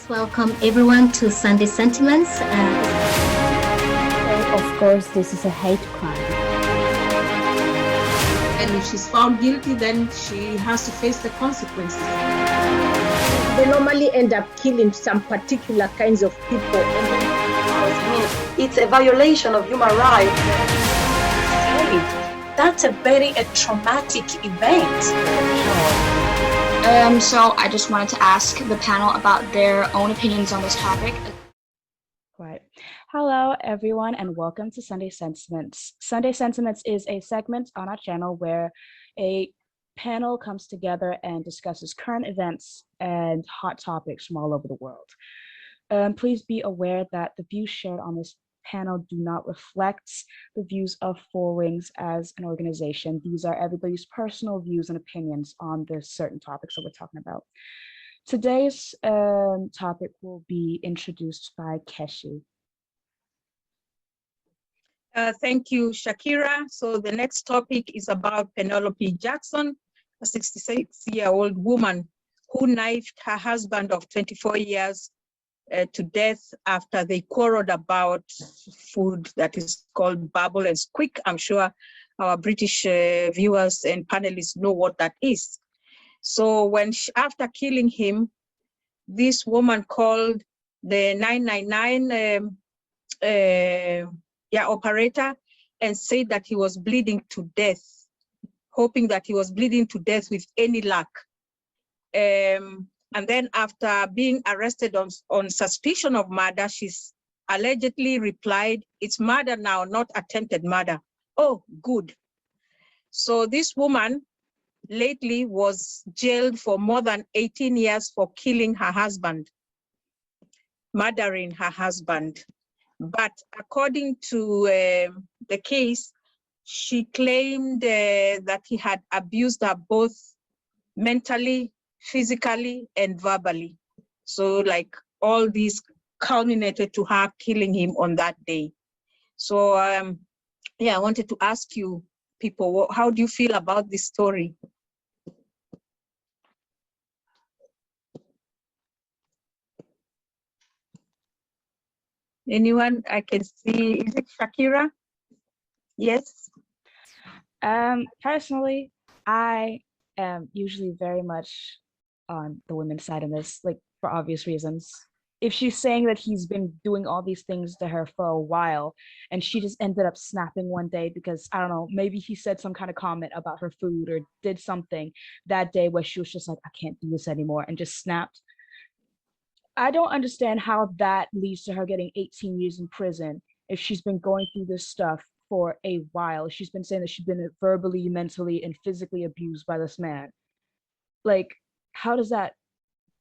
welcome everyone to Sunday Sentiments. Of course, this is a hate crime. And if she's found guilty, then she has to face the consequences. They normally end up killing some particular kinds of people. It's a violation of human rights. That's a very traumatic event. So I just wanted to ask the panel about their own opinions on this topic. Right. Hello, everyone, and welcome to Sunday Sentiments. Sunday Sentiments is a segment on our channel where a panel comes together and discusses current events and hot topics from all over the world. Please be aware that the views shared on this panel do not reflect the views of Four Wings as an organization. These are everybody's personal views and opinions on the certain topics that we're talking about. Today's topic will be introduced by Keshi. Thank you, Shakira. So the next topic is about Penelope Jackson, a 66-year-old woman who knifed her husband of 24 years to death after they quarreled about food that is called bubble and squeak. I'm sure our British viewers and panelists know what that is. So when after killing him, this woman called the 999 operator and said that he was bleeding to death, hoping that he was bleeding to death with any luck. And then after being arrested on suspicion of murder, she's allegedly replied, "It's murder now, not attempted murder." Oh, good. So this woman lately was jailed for more than 18 years for killing her husband, murdering her husband. But according to the case, she claimed that he had abused her both mentally, physically, and verbally. So like all these culminated to her killing him on that day. So I wanted to ask you people, how do you feel about this story? Anyone? I can see, is it Shakira? Yes. Personally, I am usually very much on the women's side of this, like for obvious reasons. If she's saying that he's been doing all these things to her for a while and she just ended up snapping one day because, I don't know, maybe he said some kind of comment about her food or did something that day where she was just like, I can't do this anymore, and just snapped. I don't understand how that leads to her getting 18 years in prison if she's been going through this stuff for a while. She's been saying that she's been verbally, mentally, and physically abused by this man. Like, how does that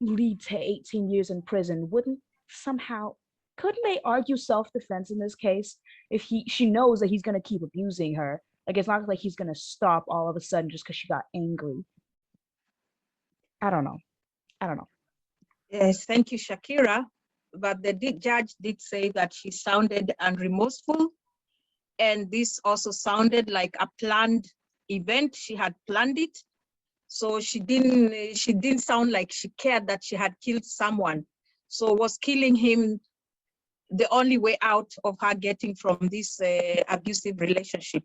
lead to 18 years in prison? Couldn't they argue self-defense in this case if she knows that he's going to keep abusing her? Like, it's not like he's going to stop all of a sudden just because she got angry. I don't know. Yes, thank you, Shakira. But the judge did say that she sounded unremorseful, and this also sounded like a planned event. She had planned it, so she didn't sound like she cared that she had killed someone. So was killing him the only way out of her getting from this abusive relationship?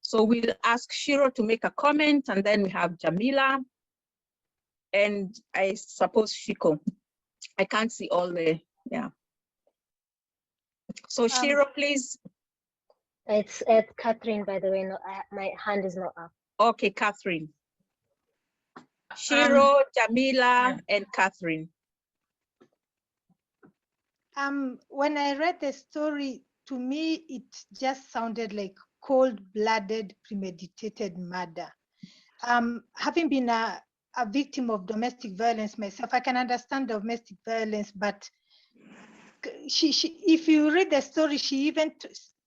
So we'll ask Shiro to make a comment, and then we have Jamila, and I suppose Shiko. I can't see all the, yeah. So Shiro, please. It's Catherine, by the way. No, my hand is not up. Okay, Catherine. Shiro, Jamila, and Catherine. When I read the story, to me, it just sounded like cold-blooded, premeditated murder. Having been a victim of domestic violence myself, I can understand domestic violence, but if you read the story, she even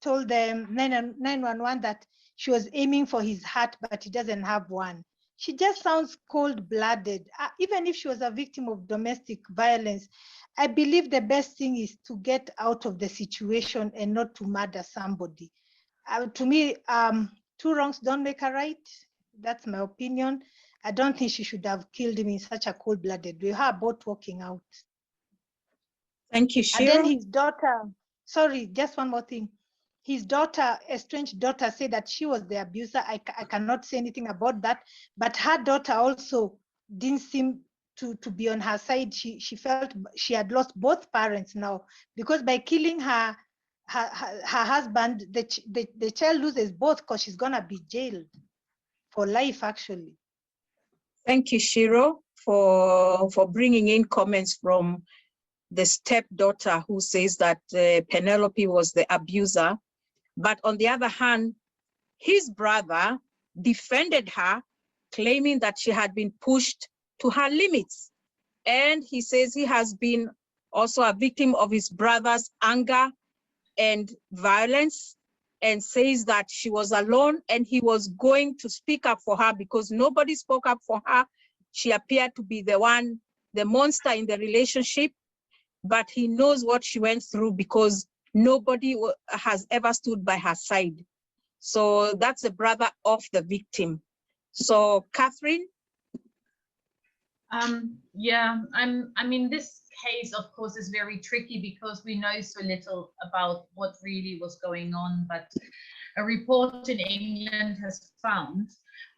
told the 911 that she was aiming for his heart, but he doesn't have one. She just sounds cold-blooded. Even if she was a victim of domestic violence, I believe the best thing is to get out of the situation and not to murder somebody. To me, two wrongs don't make a right. That's my opinion. I don't think she should have killed him in such a cold-blooded way. How about walking out? Thank you, And then Shiro. his daughter, sorry, just one more thing. His daughter, estranged daughter, said that she was the abuser. I cannot say anything about that, but her daughter also didn't seem to be on her side. She felt she had lost both parents now, because by killing her husband, the child loses both, because she's gonna be jailed for life, actually. Thank you, Shiro, for bringing in comments from the stepdaughter who says that Penelope was the abuser. But on the other hand, his brother defended her, claiming that she had been pushed to her limits. And he says he has been also a victim of his brother's anger and violence, and says that she was alone and he was going to speak up for her because nobody spoke up for her. She appeared to be the monster in the relationship, but he knows what she went through because nobody has ever stood by her side. So that's the brother of the victim. So Catherine? Yeah, I mean, this case, of course, is very tricky because we know so little about what really was going on. But a report in England has found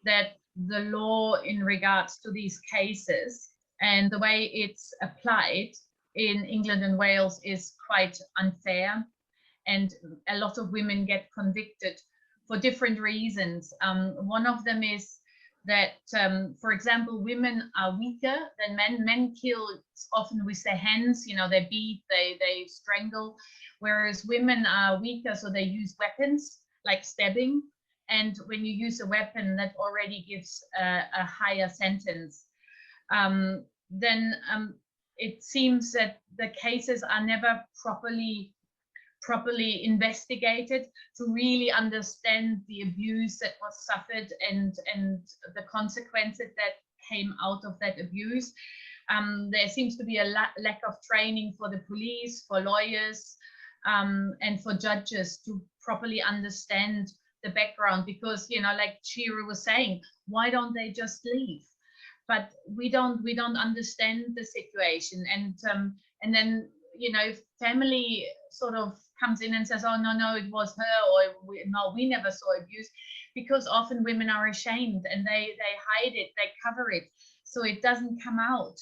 that the law in regards to these cases and the way it's applied in England and Wales is quite unfair. And a lot of women get convicted for different reasons. One of them is that, for example, women are weaker than men. Men kill often with their hands, you know, they beat, they strangle, whereas women are weaker, so they use weapons like stabbing. And when you use a weapon, that already gives a higher sentence. Then it seems that the cases are never properly investigated to really understand the abuse that was suffered and the consequences that came out of that abuse. There seems to be a lack of training for the police, for lawyers, and for judges to properly understand the background, because, you know, like Shiro was saying, why don't they just leave? But we don't understand the situation, and then, you know, family sort of comes in and says, oh, no, it was her, or no, we never saw abuse, because often women are ashamed and they hide it, they cover it, so it doesn't come out.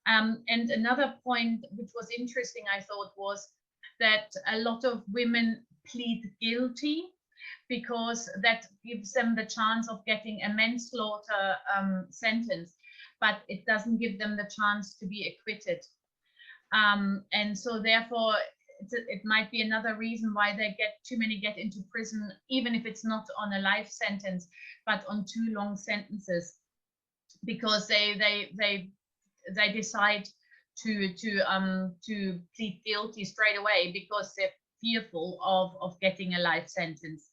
And another point which was interesting, I thought, was that a lot of women plead guilty because that gives them the chance of getting a manslaughter sentence, but it doesn't give them the chance to be acquitted. And so therefore, it might be another reason why too many get into prison, even if it's not on a life sentence, but on 2 long sentences, because they decide to plead guilty straight away because they're fearful of getting a life sentence.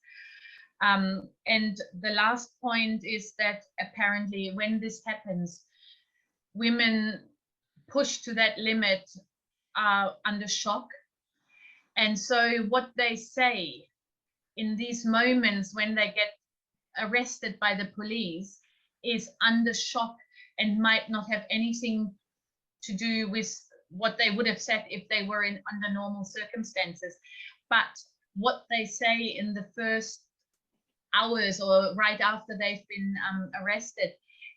And the last point is that apparently when this happens, women pushed to that limit are under shock. And so what they say in these moments when they get arrested by the police is under shock and might not have anything to do with what they would have said if they were under normal circumstances. But what they say in the first hours or right after they've been arrested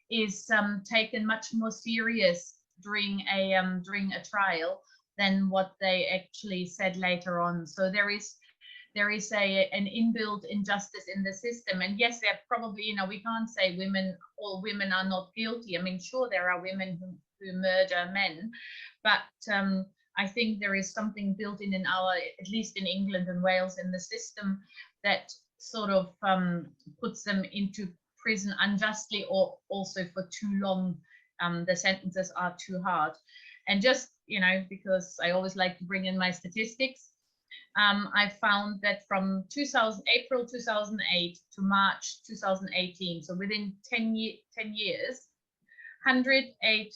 is taken much more serious during a trial than what they actually said later on. So there is an inbuilt injustice in the system. And yes, there probably, you know, we can't say all women are not guilty. I mean, sure, there are women who murder men, but I think there is something built in our, at least in England and Wales, in the system that sort of puts them into prison unjustly, or also for too long. The sentences are too hard. And just, you know, because I always like to bring in my statistics, I found that from April 2008 to March 2018, so within 10 years, 108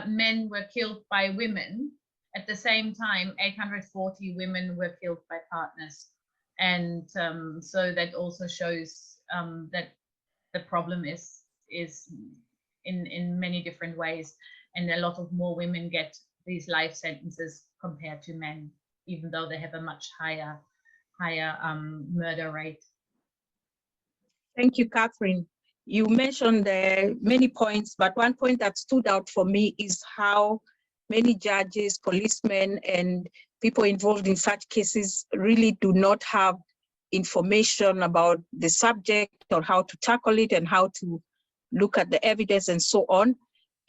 men were killed by women. At the same time, 840 women were killed by partners. And so that also shows that the problem is in many different ways, and a lot of more women get these life sentences compared to men, even though they have a much higher murder rate. Thank you, Catherine. You mentioned many points, but one point that stood out for me is how many judges, policemen, and people involved in such cases really do not have information about the subject or how to tackle it and how to look at the evidence and so on.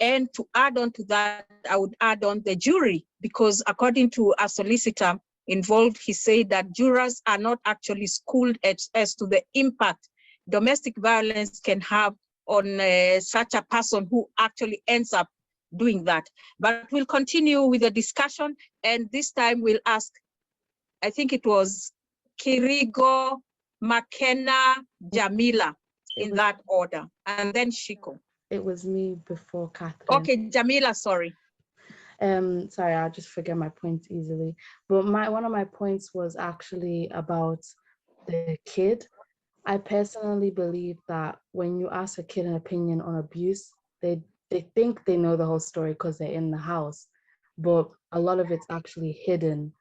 And to add on to that, I would add on the jury, because according to a solicitor involved, he said that jurors are not actually schooled as to the impact domestic violence can have on such a person who actually ends up doing that. But we'll continue with the discussion, and this time we'll ask, I think it was Kirigo, McKenna, Jamila, in that order, and then Shiko. It was me before Catherine. Okay, Jamila, sorry. Sorry, I just forget my points easily. But one of my points was actually about the kid. I personally believe that when you ask a kid an opinion on abuse, they think they know the whole story because they're in the house, but a lot of it's actually hidden,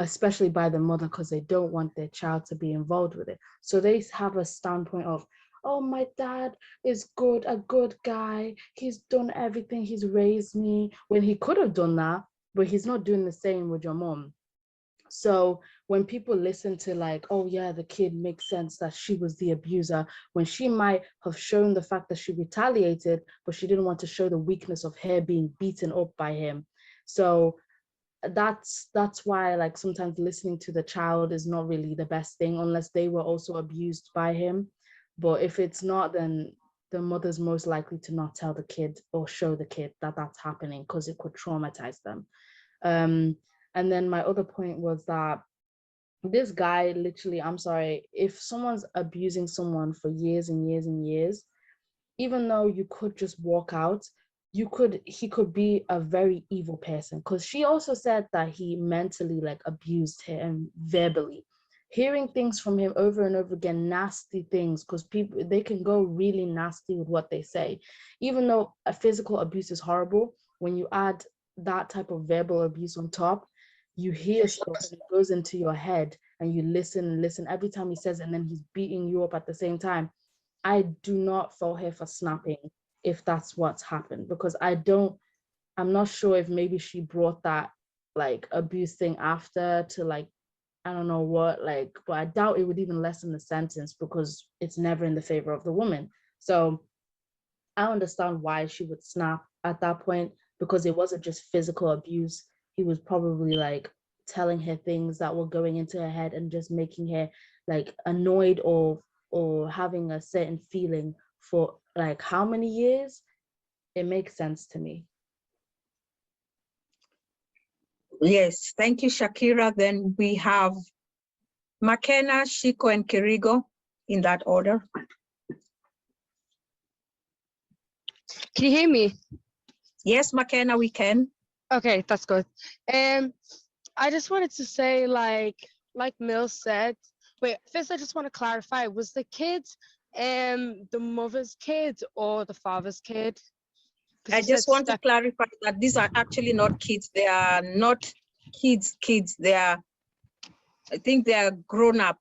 especially by the mother, because they don't want their child to be involved with it. So they have a standpoint of, oh, my dad is good, a good guy. He's done everything. He's raised me, when he could have done that, but he's not doing the same with your mom. So when people listen to like, oh yeah, the kid makes sense that she was the abuser, when she might have shown the fact that she retaliated, but she didn't want to show the weakness of her being beaten up by him. So that's why like sometimes listening to the child is not really the best thing unless they were also abused by him. But if it's not, then the mother's most likely to not tell the kid or show the kid that that's happening because it could traumatize them. And then my other point was that this guy literally, I'm sorry, if someone's abusing someone for years and years and years, even though you could just walk out, he could be a very evil person, because she also said that he mentally like abused her and verbally. Hearing things from him over and over again, nasty things, because people, they can go really nasty with what they say. Even though a physical abuse is horrible, when you add that type of verbal abuse on top, you hear stuff and it goes into your head and you listen and listen every time he says it, and then he's beating you up at the same time. I do not fault her for snapping if that's what's happened, because I'm not sure if maybe she brought that like abuse thing after to like, I don't know what, like, but I doubt it would even lessen the sentence because it's never in the favor of the woman. So I understand why she would snap at that point, because it wasn't just physical abuse. He was probably like telling her things that were going into her head and just making her like annoyed or having a certain feeling for like how many years. It makes sense to me. Yes, thank you, Shakira. Then we have McKenna, Shiko, and Kirigo in that order. Can you hear me? Yes, McKenna, we can. Okay, that's good. I just wanted to say, like Mill said, wait, first I just want to clarify, was the kid the mother's kid or the father's kid? I just want to clarify that these are actually not kids. They are not kids. They are, I think they are grown-up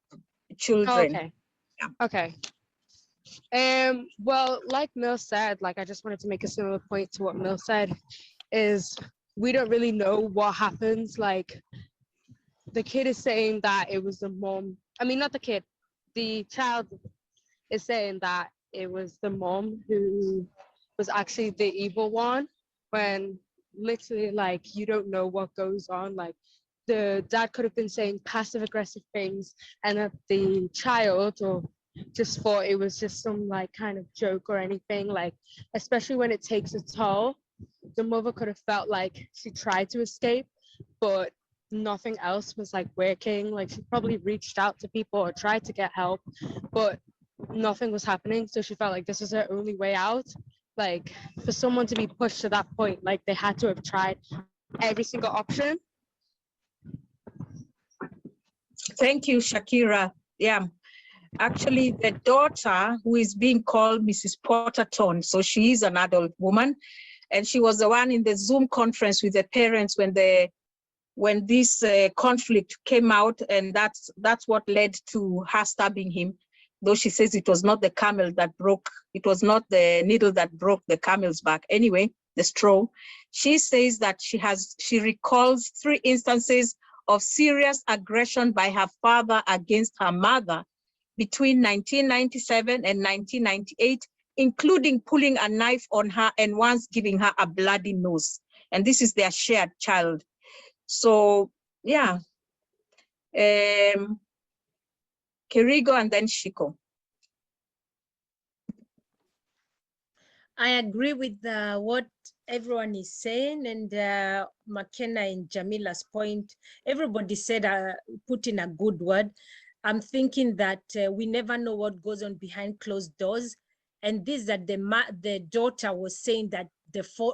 children. Okay. Yeah. Okay. Well, like Mill said, like I just wanted to make a similar point to what Mill said, is we don't really know what happens. Like the kid is saying that it was the mom. I mean, not the kid. The child is saying that it was the mom who was actually the evil one, when literally like you don't know what goes on. Like the dad could have been saying passive aggressive things and that the child or just thought it was just some like kind of joke or anything, like especially when it takes a toll. The mother could have felt like she tried to escape, but nothing else was like working. Like she probably reached out to people or tried to get help, but nothing was happening. So she felt like this was her only way out. Like for someone to be pushed to that point, like they had to have tried every single option. Thank you, Shakira. Yeah, actually the daughter, who is being called Mrs. Potterton, so she is an adult woman, and she was the one in the Zoom conference with the parents when this conflict came out, and that's what led to her stabbing him. Though she says it was not the camel that broke, it was not the needle that broke the camel's back. Anyway, the straw. She says that she recalls 3 instances of serious aggression by her father against her mother between 1997 and 1998, including pulling a knife on her and once giving her a bloody nose. And this is their shared child. So yeah, Kerigo and then Shiko. I agree with what everyone is saying, and McKenna and Jamila's point. Everybody said, put in a good word. I'm thinking that we never know what goes on behind closed doors, and this that the daughter was saying that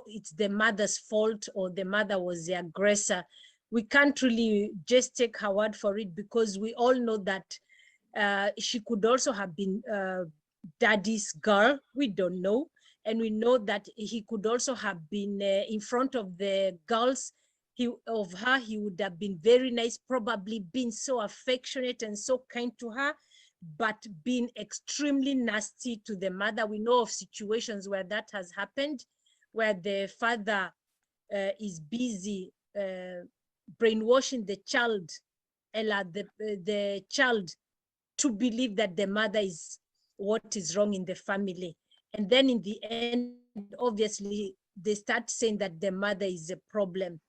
it's the mother's fault, or the mother was the aggressor. We can't really just take her word for it, because we all know that she could also have been daddy's girl. We don't know. And we know that he could also have been in front of the girls he would have been very nice, probably been so affectionate and so kind to her, but being extremely nasty to the mother. We know of situations where that has happened, where the father is busy brainwashing the child, Ella, the child, to believe that the mother is what is wrong in the family. And then in the end, obviously, they start saying that the mother is a problem.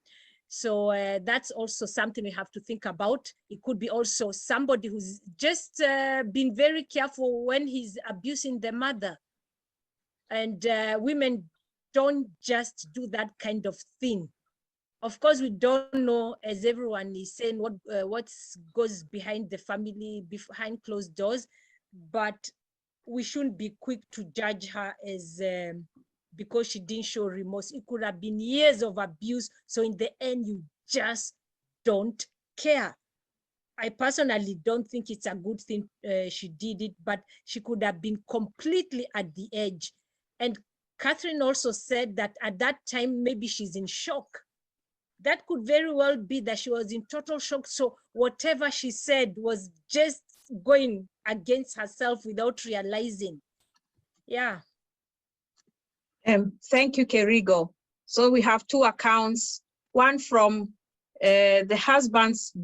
So that's also something we have to think about. It could be also somebody who's just been very careful when he's abusing the mother. And women don't just do that kind of thing. Of course, we don't know, as everyone is saying, what goes behind the family, behind closed doors, but we shouldn't be quick to judge her as because she didn't show remorse. It could have been years of abuse. So in the end, you just don't care. I personally don't think it's a good thing she did it, but she could have been completely at the edge. And Catherine also said that at that time, maybe she's in shock. That could very well be that she was in total shock. So whatever she said was just going against herself without realizing. Yeah. Thank you, Kerigo. So we have 2 accounts, one from the husband's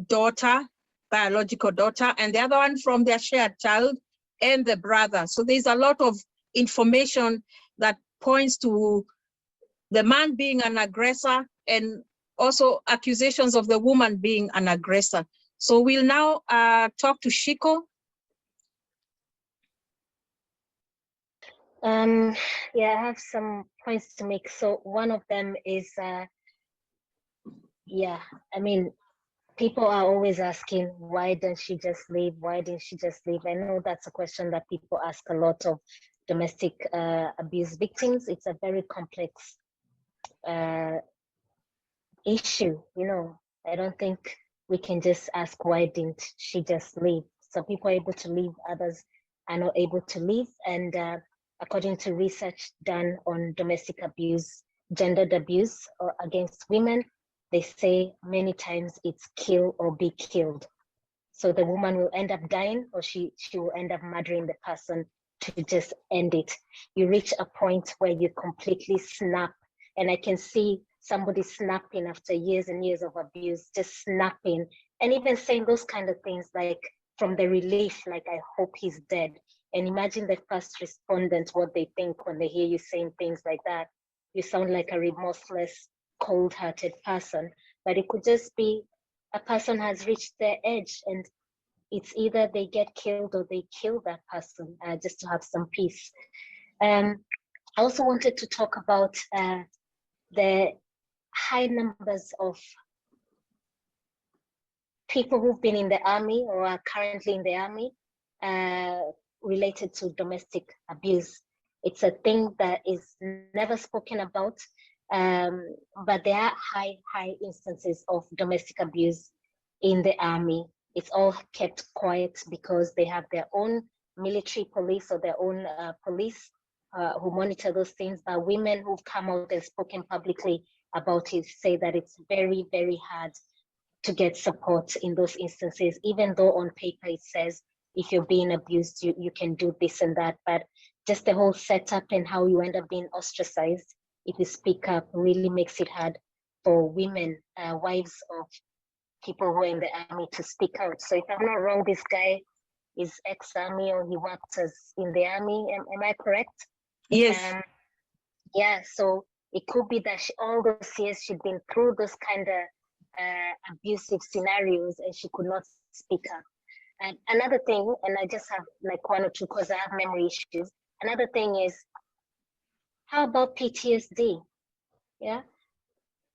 daughter, biological daughter, and the other one from their shared child and the brother. So there's a lot of information that points to the man being an aggressor and also accusations of the woman being an aggressor. So we'll now talk to Shiko. Yeah, I have some points to make. So one of them is, yeah, I mean, people are always asking, why didn't she just leave? Why didn't she just leave? I know that's a question that people ask a lot of domestic abuse victims. It's a very complex issue, you know. I don't think we can just ask, why didn't she just leave? Some people are able to leave, others are not able to leave. And according to research done on domestic abuse, gendered abuse or against women, they say many times it's kill or be killed. So the woman will end up dying, or she will end up murdering the person to just end it. You reach a point where you completely snap. And I can see somebody snapping after years and years of abuse, just snapping, and even saying those kind of things like from the relief, like, I hope he's dead. And imagine the first respondent, what they think when they hear you saying things like that. You sound like a remorseless, cold-hearted person, but it could just be a person has reached their edge, and it's either they get killed or they kill that person just to have some peace. I also wanted to talk about the high numbers of people who've been in the army or are currently in the army related to domestic abuse. It's a thing that is never spoken about, but there are high instances of domestic abuse in the army. It's all kept quiet because they have their own military police or their own police who monitor those things, but women who've come out and spoken publicly about it say that it's very, very hard to get support in those instances, even though on paper it says if you're being abused, you can do this and that. But just the whole setup and how you end up being ostracized if you speak up really makes it hard for women, wives of people who are in the army, to speak out. So if I'm not wrong, this guy is ex-army or he worked as in the army. Am I correct? Yes. Yeah, so it could be that all those years she'd been through those kind of abusive scenarios and she could not speak up. And another thing, and I just have like one or two because I have memory issues. Another thing is, how about PTSD? Yeah,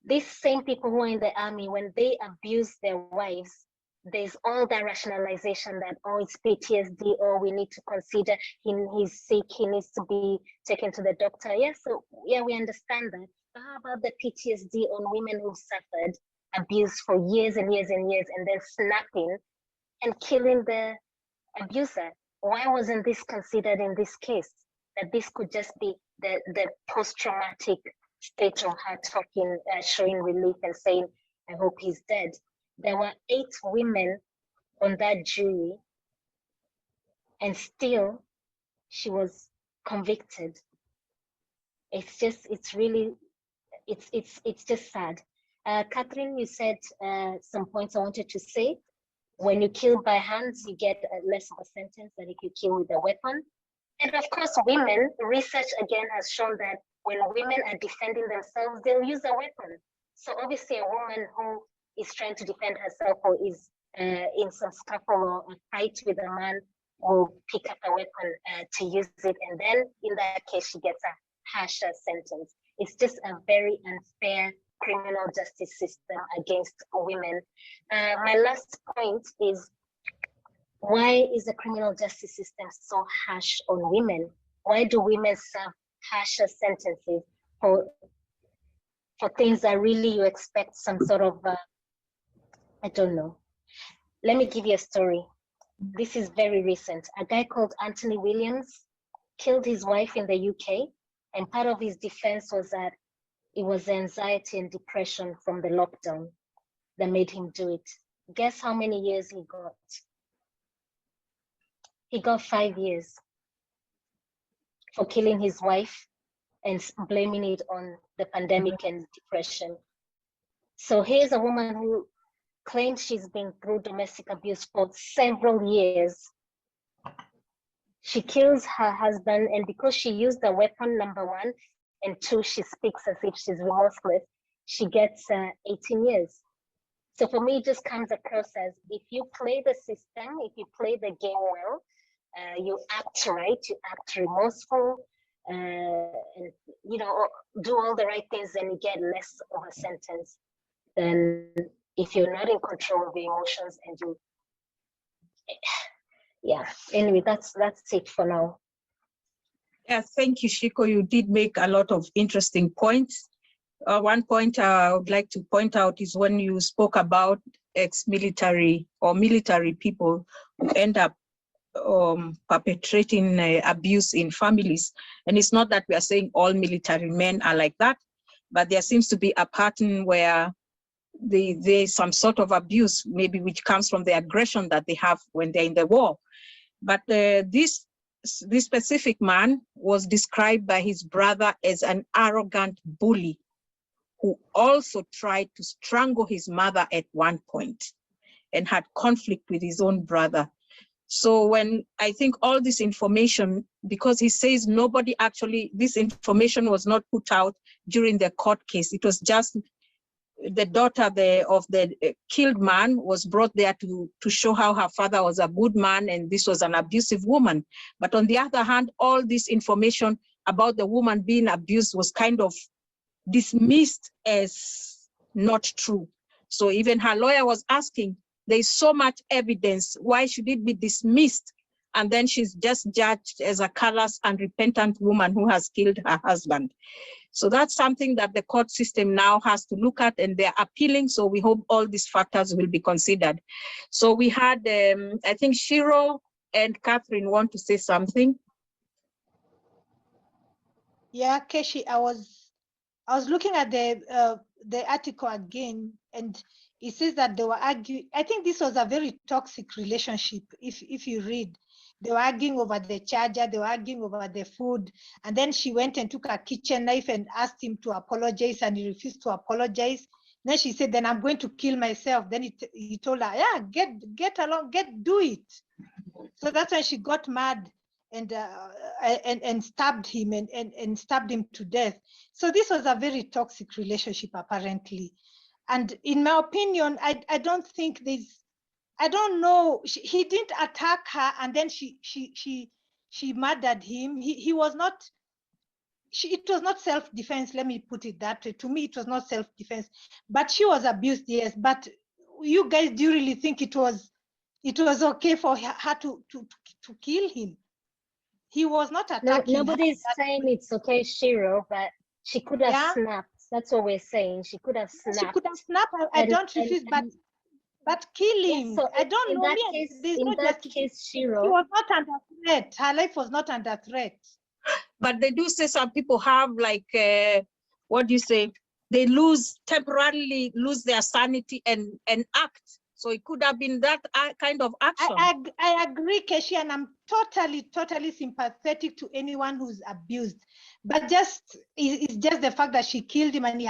these same people who are in the army, when they abuse their wives, there's all that rationalization that, oh, it's PTSD, or we need to consider he's sick, he needs to be taken to the doctor. Yeah, so yeah, we understand that. But how about the PTSD on women who've suffered abuse for years and years and years and then snapping and killing the abuser? Why wasn't this considered in this case? That this could just be the post-traumatic state of her talking, showing relief and saying, I hope he's dead. There were 8 women on that jury, and still she was convicted. It's just sad. Catherine, you said some points I wanted to say. When you kill by hands, you get less of a sentence than if you kill with a weapon. And of course, women, research again has shown that when women are defending themselves, they'll use a weapon. So obviously a woman who is trying to defend herself or is in some scuffle or a fight with a man will pick up a weapon to use it. And then in that case, she gets a harsher sentence. It's just a very unfair criminal justice system against women. My last point is, why is the criminal justice system so harsh on women? Why do women serve harsher sentences for things that really you expect some sort of, I don't know. Let me give you a story. This is very recent. A guy called Anthony Williams killed his wife in the UK, and part of his defense was that it was anxiety and depression from the lockdown that made him do it. Guess how many years he got? He got 5 years for killing his wife and blaming it on the pandemic and depression. So here's a woman who claims she's been through domestic abuse for several years. She kills her husband, and because she used a weapon, number one, and two, she speaks as if she's remorseless, she gets 18 years. So for me, it just comes across as, if you play the system, if you play the game well, you act right, you act remorseful, and do all the right things, and you get less of a sentence than if you're not in control of your emotions and you, yeah. Anyway, that's it for now. Yeah, thank you, Shiko. You did make a lot of interesting points. One point I would like to point out is when you spoke about ex-military or military people who end up perpetrating abuse in families. And it's not that we are saying all military men are like that, but there seems to be a pattern where there's some sort of abuse, maybe which comes from the aggression that they have when they're in the war. But this specific man was described by his brother as an arrogant bully who also tried to strangle his mother at one point and had conflict with his own brother. So when I think all this information, because he says nobody actually, this information was not put out during the court case. It was just the daughter of the killed man was brought there to show how her father was a good man and this was an abusive woman. But on the other hand, all this information about the woman being abused was kind of dismissed as not true. So even her lawyer was asking, there's so much evidence, why should it be dismissed? And then she's just judged as a callous, unrepentant woman who has killed her husband. So that's something that the court system now has to look at, and they're appealing. So we hope all these factors will be considered. So we had, I think Shiro and Catherine want to say something. Yeah, Keshi, I was looking at the article again, and it says that they were arguing. I think this was a very toxic relationship. If you read, they were arguing over the charger, they were arguing over the food, and then she went and took a kitchen knife and asked him to apologize, and he refused to apologize. Then she said, "Then I'm going to kill myself." Then he told her, "Yeah, get along, do it." So that's when she got mad and stabbed him and stabbed him to death. So this was a very toxic relationship, apparently. And in my opinion, I don't think I don't know, he didn't attack her and then she murdered him. He was not, it was not self-defense, let me put it that way. To me, it was not self-defense, but she was abused, yes. But you guys, do you really think it was okay for her to kill him? He was not attacking her. Nobody's saying it's okay, Shiro, but she could have snapped. That's what we're saying. She could have snapped. She could have snapped. I don't refuse, but kill him. Yeah, so I don't know. In that case, Shiro, she was not under threat. Her life was not under threat. But they do say some people have like, what do you say? They temporarily lose their sanity and act. So it could have been that kind of action. I agree, Keshi, and I'm totally sympathetic to anyone who's abused. But it's just the fact that she killed him and he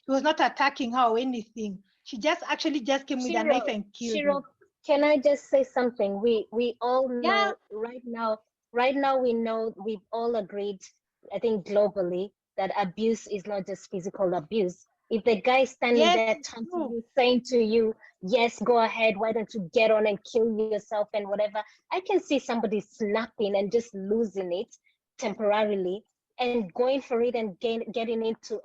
was not attacking her or anything. She actually came with a knife and killed him. Can I just say something? We all know right now we know, we've all agreed, I think globally, that abuse is not just physical abuse. If the guy is standing there taunting you, saying to you, yes, go ahead, why don't you get on and kill yourself and whatever, I can see somebody snapping and just losing it temporarily and going for it and getting into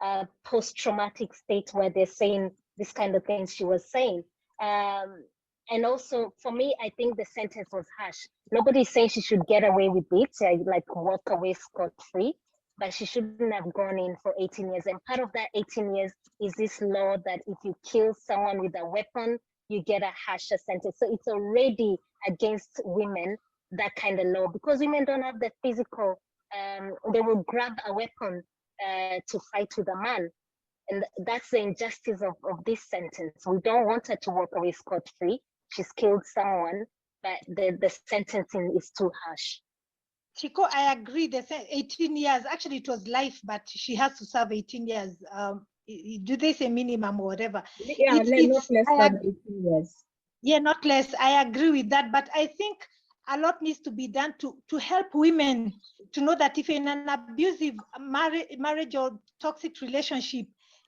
a post-traumatic state where they're saying this kind of things she was saying. And also, for me, I think the sentence was harsh. Nobody's saying she should get away with it, like walk away scot-free, but she shouldn't have gone in for 18 years. And part of that 18 years is this law that if you kill someone with a weapon, you get a harsher sentence. So it's already against women, that kind of law, because women don't have the physical, they will grab a weapon to fight with a man. And that's the injustice of this sentence. We don't want her to walk away scot-free. She's killed someone, but the sentencing is too harsh. Chico, I agree. They said 18 years. Actually, it was life, but she has to serve 18 years. Do they say minimum or whatever? Yeah, not less than 18 years. Yeah, not less. I agree with that. But I think a lot needs to be done to help women to know that if in an abusive marriage or toxic relationship,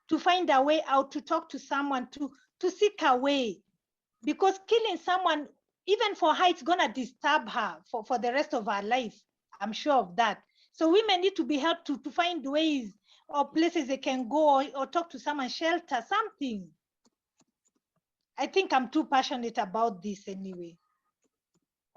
to find a way out, to talk to someone, to seek a way. Because killing someone, even for her, it's gonna disturb her for the rest of her life. I'm sure of that. So women need to be helped to find ways or places they can go or talk to someone, shelter, something. I think I'm too passionate about this anyway.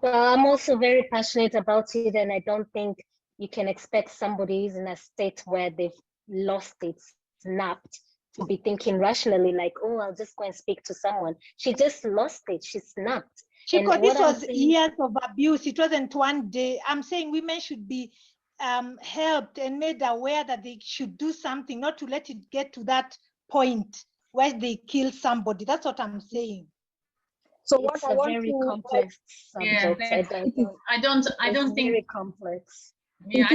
Well, I'm also very passionate about it, and I don't think you can expect somebody who's in a state where they've lost it, snapped, to be thinking rationally like, oh, I'll just go and speak to someone. She just lost it. She snapped. Chico, this was years of abuse. It wasn't one day. I'm saying women should be helped and made aware that they should do something, not to let it get to that point where they kill somebody. That's what I'm saying. So what I want very complex subject. I don't think very complex. Yeah,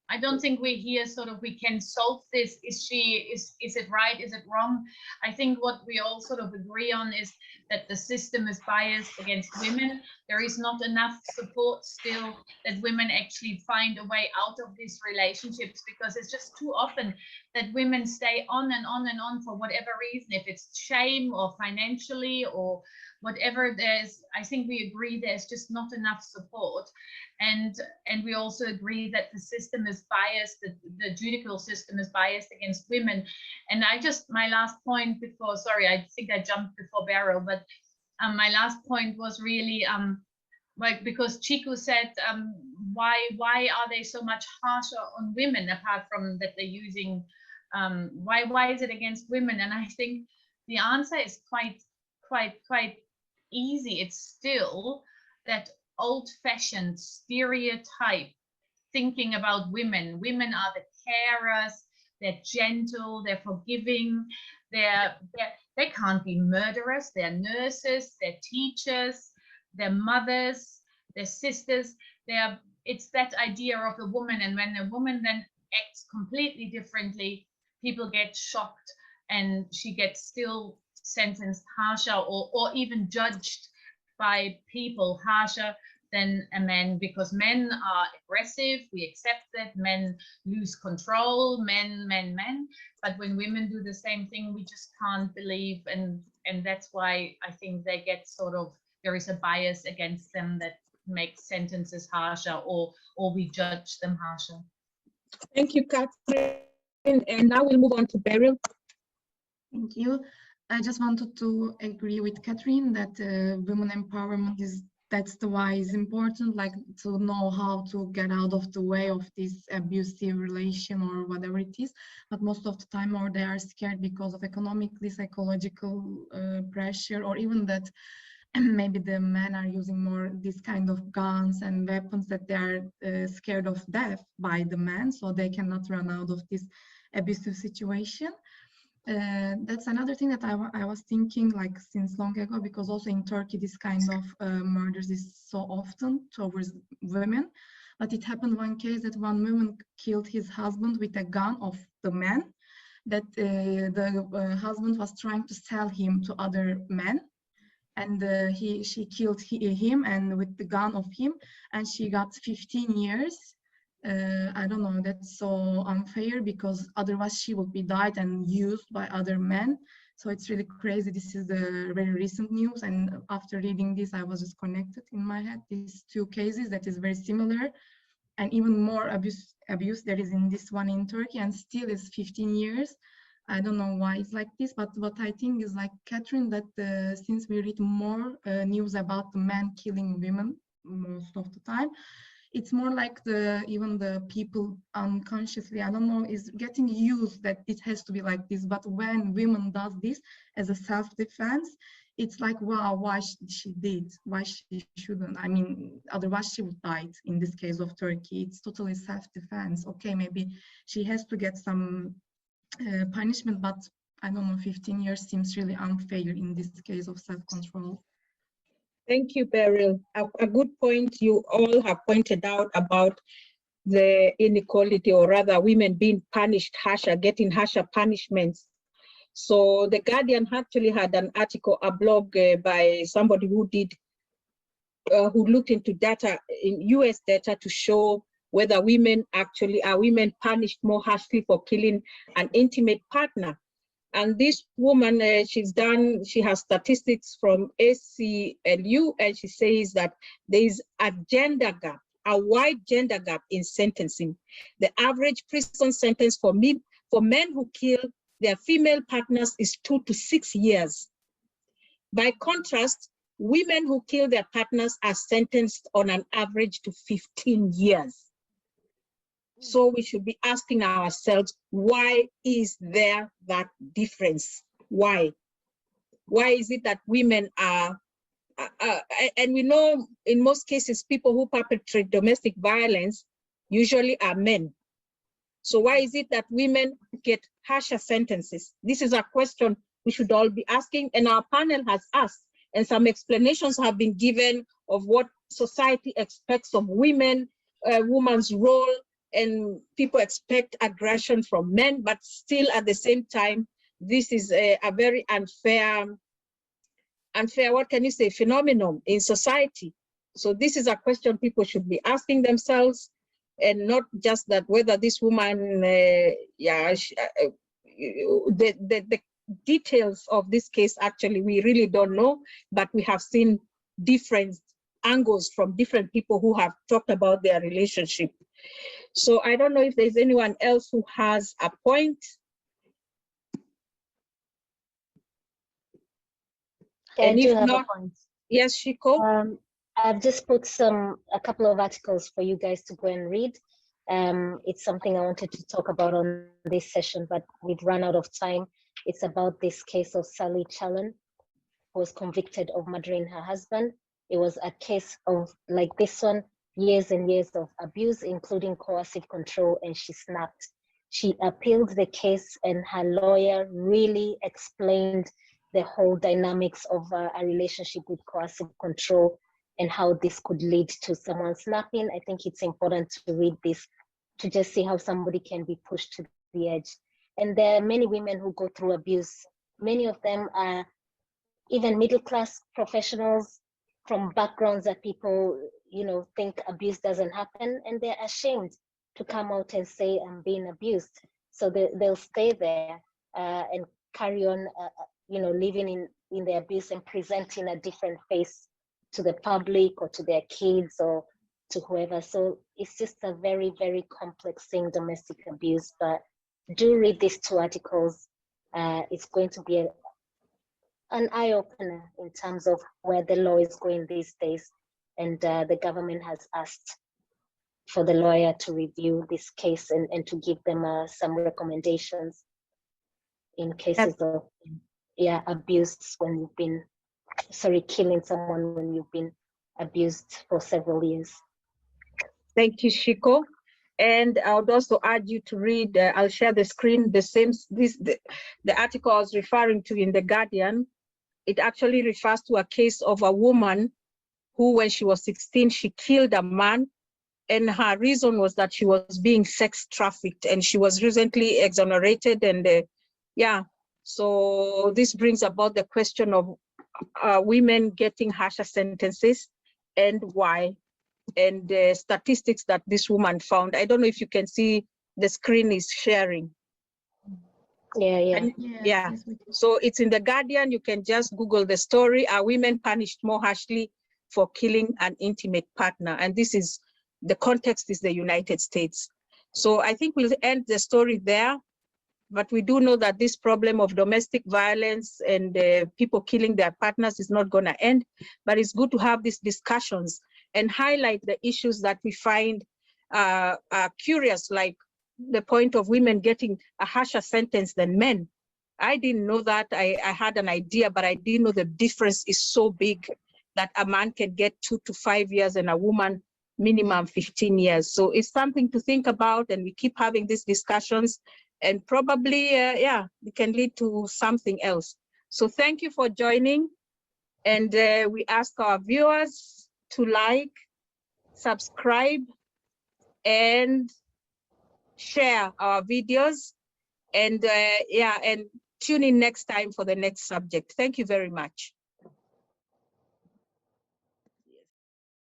I don't think we here sort of, we can solve this. Is it right? Is it wrong? I think what we all sort of agree on is that the system is biased against women. There is not enough support still that women actually find a way out of these relationships, because it's just too often that women stay on and on and on for whatever reason, if it's shame or financially or whatever. I think we agree there's just not enough support. And we also agree that the system is biased, the judicial system is biased against women. And my last point before, sorry, I think I jumped before Beryl, but my last point was really, like, because Chico said, why are they so much harsher on women, apart from that they're using, why is it against women? And I think the answer is quite easy. It's still that old-fashioned stereotype thinking about women. Women are the carers, they're gentle, they're forgiving, they can't be murderers, they're nurses, they're teachers, they're mothers, they're sisters, it's that idea of the woman. And when a woman then acts completely differently, people get shocked, and she gets still sentenced harsher, or even judged by people harsher than a man, because men are aggressive, we accept that, men lose control, men. But when women do the same thing, we just can't believe, and that's why I think they get sort of, there is a bias against them that makes sentences harsher, or we judge them harsher. Thank you, Catherine. And now we'll move on to Beryl. Thank you. I just wanted to agree with Catherine that women empowerment that's the why it's important, like to know how to get out of the way of this abusive relation or whatever it is. But most of the time, or they are scared because of economically, psychological pressure, or even that maybe the men are using more this kind of guns and weapons, that they are scared of death by the men, so they cannot run out of this abusive situation. That's another thing that I was thinking like since long ago, because also in Turkey this kind of murders is so often towards women. But it happened one case that one woman killed his husband with a gun of the man, that the husband was trying to sell him to other men, and she killed him and with the gun of him, and she got 15 years. I don't know, that's so unfair, because otherwise she would be died and used by other men. So it's really crazy. This is the very recent news, and after reading this, I was just connected in my head these two cases that is very similar, and even more abuse there is in this one in Turkey, and still is 15 years. I don't know why it's like this, but what I think is like Catherine, that since we read more news about the men killing women most of the time, it's more like even the people unconsciously, I don't know, is getting used that it has to be like this. But when women does this as a self-defense, it's like, wow, why she did, why she shouldn't. I mean, otherwise she would die. In this case of Turkey, it's totally self-defense. Okay, maybe she has to get some punishment, but I don't know, 15 years seems really unfair in this case of self-control. Thank you, Beryl. A good point you all have pointed out about the inequality, or rather women being punished harsher, getting harsher punishments. So the Guardian actually had an article, a blog by somebody who looked into data, in US data, to show whether are women punished more harshly for killing an intimate partner. And this woman, she has statistics from ACLU, and she says that there is a gender gap, a wide gender gap in sentencing. The average prison sentence for men who kill their female partners is 2 to 6 years. By contrast, women who kill their partners are sentenced on an average to 15 years. So we should be asking ourselves, why is there that difference? Why? Why is it that women are, and we know in most cases, people who perpetrate domestic violence usually are men. So why is it that women get harsher sentences? This is a question we should all be asking, and our panel has asked, and some explanations have been given of what society expects of women, women's role, and people expect aggression from men, but still at the same time, this is a very unfair, what can you say, phenomenon in society. So this is a question people should be asking themselves, and not just that whether this woman, the details of this case, actually, we really don't know, but we have seen different angles from different people who have talked about their relationship. So I don't know if there's anyone else who has a point. And if not, yes, Shiko. I've just put a couple of articles for you guys to go and read. It's something I wanted to talk about on this session, but we've run out of time. It's about this case of Sally Challen, who was convicted of murdering her husband. It was a case of like this one. years and years of abuse, including coercive control, and she snapped. She appealed the case, and her lawyer really explained the whole dynamics of a relationship with coercive control and how this could lead to someone snapping. I think it's important to read this to just see how somebody can be pushed to the edge. And there are many women who go through abuse. Many of them are even middle-class professionals from backgrounds that people, think abuse doesn't happen, and they're ashamed to come out and say I'm being abused. So they'll stay there and carry on, living in the abuse and presenting a different face to the public or to their kids or to whoever. So it's just a very, very complex thing, domestic abuse. But do read these 2 articles. It's going to be an eye-opener in terms of where the law is going these days. And the government has asked for the lawyer to review this case and to give them some recommendations in cases of abuse when you've been, killing someone when you've been abused for several years. Thank you, Shiko. And I would also urge you to read, I'll share the screen, the article I was referring to in The Guardian. It actually refers to a case of a woman who, when she was 16, she killed a man, and her reason was that she was being sex trafficked, and she was recently exonerated. And so this brings about the question of women getting harsher sentences and why, and the statistics that this woman found. I don't know if you can see the screen is sharing. Yeah. So it's in The Guardian. You can just Google the story. Are women punished more harshly for killing an intimate partner? And this is, the context is the United States. So I think we'll end the story there. But we do know that this problem of domestic violence and people killing their partners is not going to end. But it's good to have these discussions and highlight the issues that we find curious, like the point of women getting a harsher sentence than men. I didn't know that. I had an idea, but I didn't know the difference is so big that a man can get 2 to 5 years and a woman minimum 15 years. So it's something to think about, and we keep having these discussions, and probably, it can lead to something else. So thank you for joining. And we ask our viewers to like, subscribe, and share our videos, and and tune in next time for the next subject. Thank you very much.